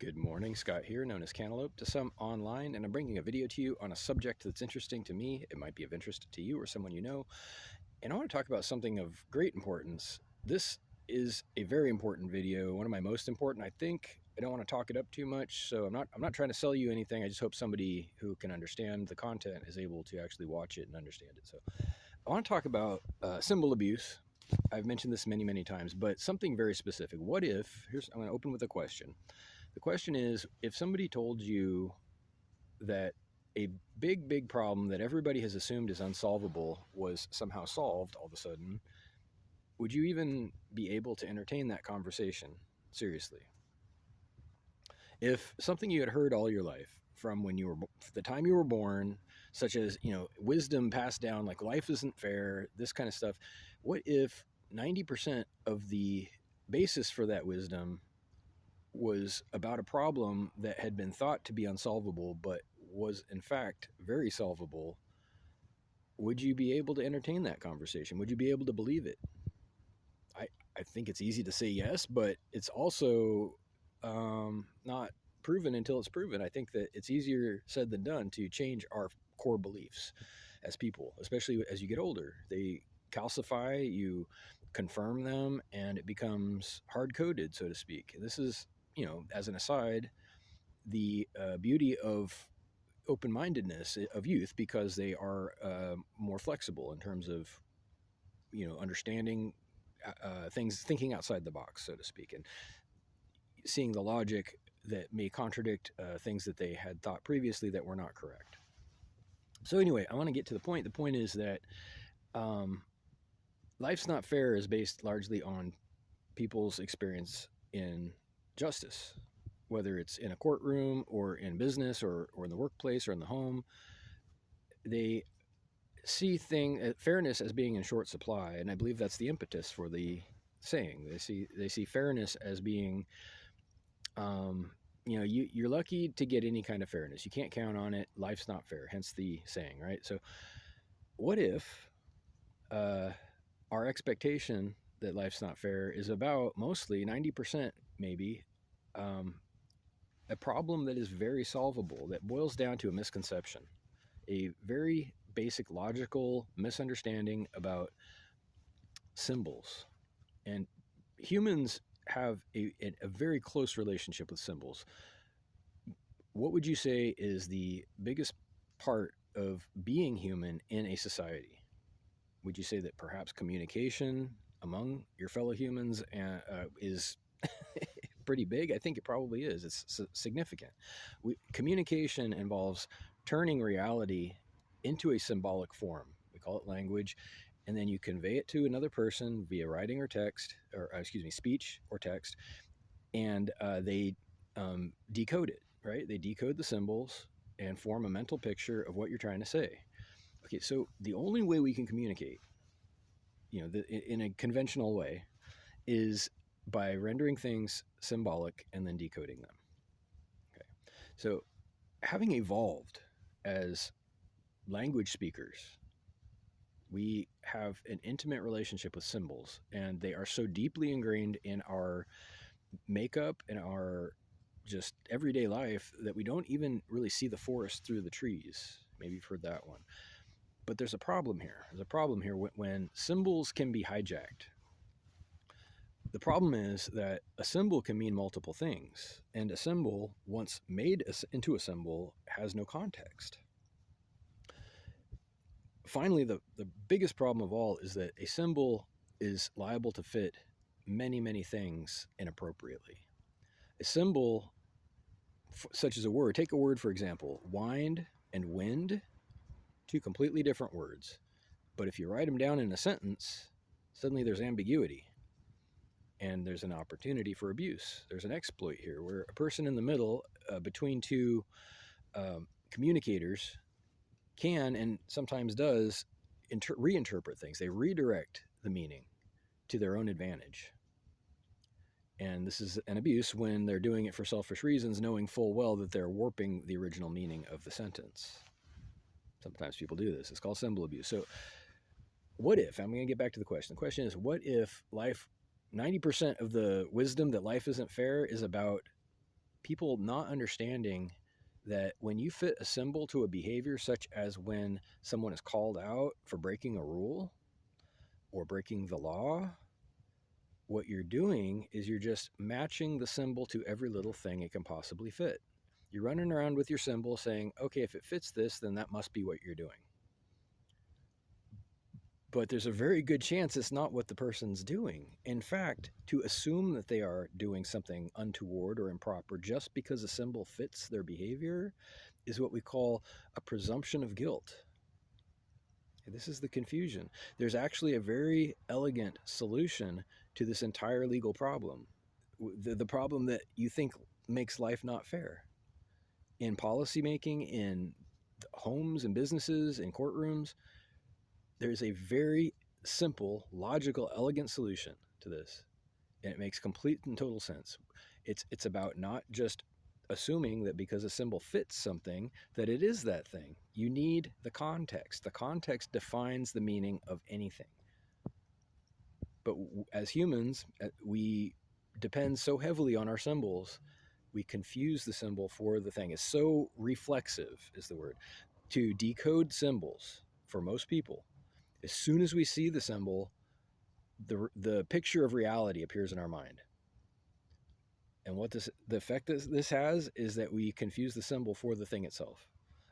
Good morning, Scott here, known as Cantaloupe to some online, and I'm bringing a video to you on a subject that's interesting to me. It might be of interest to you or someone you know, and I want to talk about something of great importance. This is a very important video, one of my most important, I think. I don't want to talk it up too much, so I'm not trying to sell you anything. I just hope somebody who can understand the content is able to actually watch it and understand it. So I want to talk about symbol abuse. I've mentioned this many times, but something very specific. What if, I'm going to open with a question. The question is, if somebody told you that a big problem that everybody has assumed is unsolvable was somehow solved all of a sudden, would you even be able to entertain that conversation seriously? If something you had heard all your life from when you were the time you were born, such as, wisdom passed down, like life isn't fair, this kind of stuff, what if 90% of the basis for that wisdom was about a problem that had been thought to be unsolvable but was in fact very solvable? Would you be able to entertain that conversation? Would you be able to believe it? I think it's easy to say yes, but it's also not proven until it's proven. I think that it's easier said than done to change our core beliefs as people, especially as you get older. They calcify, you confirm them, and it becomes hard-coded, so to speak. This is, as an aside, the beauty of open-mindedness of youth, because they are more flexible in terms of, understanding things, thinking outside the box, so to speak, and seeing the logic that may contradict things that they had thought previously that were not correct. So anyway, I want to get to the point. The point is that life's not fair is based largely on people's experience in justice, whether it's in a courtroom or in business or in the workplace or in the home. They see fairness as being in short supply, and I believe that's the impetus for the saying. They see fairness as being, you're lucky to get any kind of fairness. You can't count on it. Life's not fair, hence the saying, right? So what if our expectation that life's not fair is about mostly 90%, maybe, a problem that is very solvable, that boils down to a misconception, a very basic logical misunderstanding about symbols. And humans have a very close relationship with symbols. What would you say is the biggest part of being human in a society? Would you say that perhaps communication among your fellow humans is pretty big? I think it probably is. It's significant. Communication involves turning reality into a symbolic form. We call it language, and then you convey it to another person via writing or text, or speech or text, and they decode it, right? They decode the symbols and form a mental picture of what you're trying to say. Okay, so the only way we can communicate, in a conventional way, is by rendering things symbolic and then decoding them. Okay, so having evolved as language speakers, we have an intimate relationship with symbols, and they are so deeply ingrained in our makeup and our just everyday life that we don't even really see the forest through the trees. Maybe you've heard that one. But there's a problem here. There's a problem here when symbols can be hijacked. The problem is that a symbol can mean multiple things, and a symbol, once made into a symbol, has no context. Finally, the biggest problem of all is that a symbol is liable to fit many things inappropriately. A symbol, such as a word, take a word for example, wind and wind, two completely different words. But if you write them down in a sentence, suddenly there's ambiguity. And there's an opportunity for abuse. There's an exploit here where a person in the middle between two communicators can, and sometimes does, reinterpret things. They redirect the meaning to their own advantage. And this is an abuse when they're doing it for selfish reasons, knowing full well that they're warping the original meaning of the sentence. Sometimes people do this. It's called symbol abuse. So what if, I'm going to get back to the question. The question is, what if 90% of the wisdom that life isn't fair is about people not understanding that when you fit a symbol to a behavior, such as when someone is called out for breaking a rule or breaking the law, what you're doing is you're just matching the symbol to every little thing it can possibly fit. You're running around with your symbol saying, okay, if it fits this, then that must be what you're doing. But there's a very good chance it's not what the person's doing. In fact, to assume that they are doing something untoward or improper just because a symbol fits their behavior is what we call a presumption of guilt. This is the confusion. There's actually a very elegant solution to this entire legal problem. The problem that you think makes life not fair. In policymaking, in homes and businesses, in courtrooms, there's a very simple, logical, elegant solution to this. And it makes complete and total sense. It's about not just assuming that because a symbol fits something, that it is that thing. You need the context. The context defines the meaning of anything. But as humans, we depend so heavily on our symbols, we confuse the symbol for the thing. It's so reflexive, is the word, to decode symbols for most people. As soon as we see the symbol, the picture of reality appears in our mind. And what the effect this has is that we confuse the symbol for the thing itself.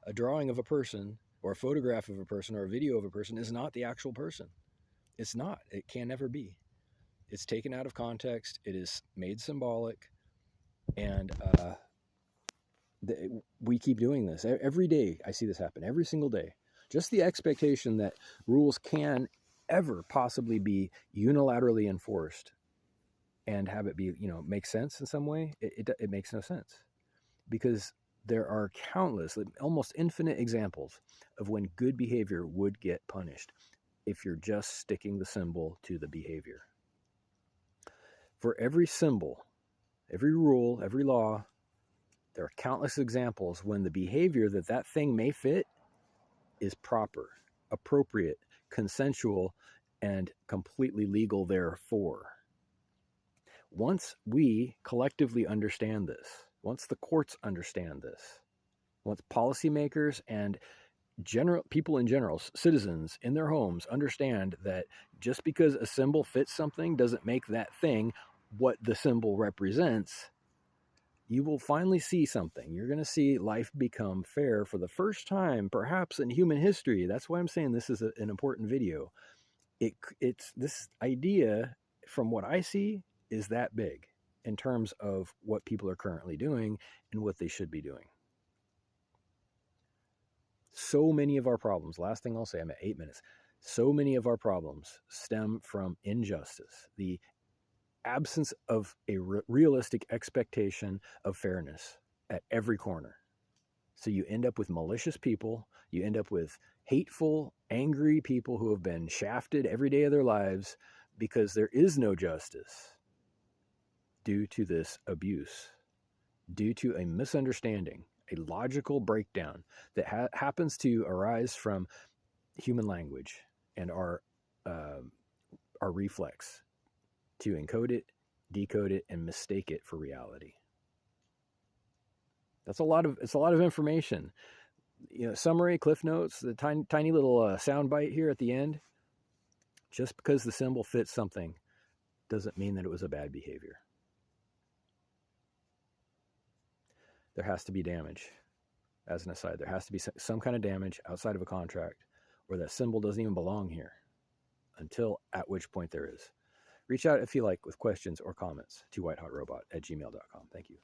A drawing of a person, or a photograph of a person, or a video of a person is not the actual person. It's not. It can never be. It's taken out of context. It is made symbolic. And we keep doing this. Every day I see this happen. Every single day. Just the expectation that rules can ever possibly be unilaterally enforced and have it be, make sense in some way, it makes no sense. Because there are countless, almost infinite examples of when good behavior would get punished if you're just sticking the symbol to the behavior. For every symbol, every rule, every law, there are countless examples when the behavior that thing may fit is proper, appropriate, consensual, and completely legal therefore. Once we collectively understand this, once the courts understand this, once policymakers and people in general, citizens in their homes understand that just because a symbol fits something doesn't make that thing what the symbol represents, you will finally see something. You're going to see life become fair for the first time, perhaps in human history. That's why I'm saying this is an important video. It's this idea, from what I see, is that big in terms of what people are currently doing and what they should be doing. So many of our problems, last thing I'll say, I'm at 8 minutes. So many of our problems stem from injustice, the absence of a realistic expectation of fairness at every corner. So you end up with malicious people. You end up with hateful, angry people who have been shafted every day of their lives because there is no justice due to this abuse, due to a misunderstanding, a logical breakdown that happens to arise from human language and our reflex to encode it, decode it, and mistake it for reality. It's a lot of information. Summary, cliff notes, the tiny little sound bite here at the end. Just because the symbol fits something doesn't mean that it was a bad behavior. There has to be damage. As an aside, there has to be some kind of damage outside of a contract, or that symbol doesn't even belong here, until at which point there is. Reach out if you like with questions or comments to whitehotrobot@gmail.com. Thank you.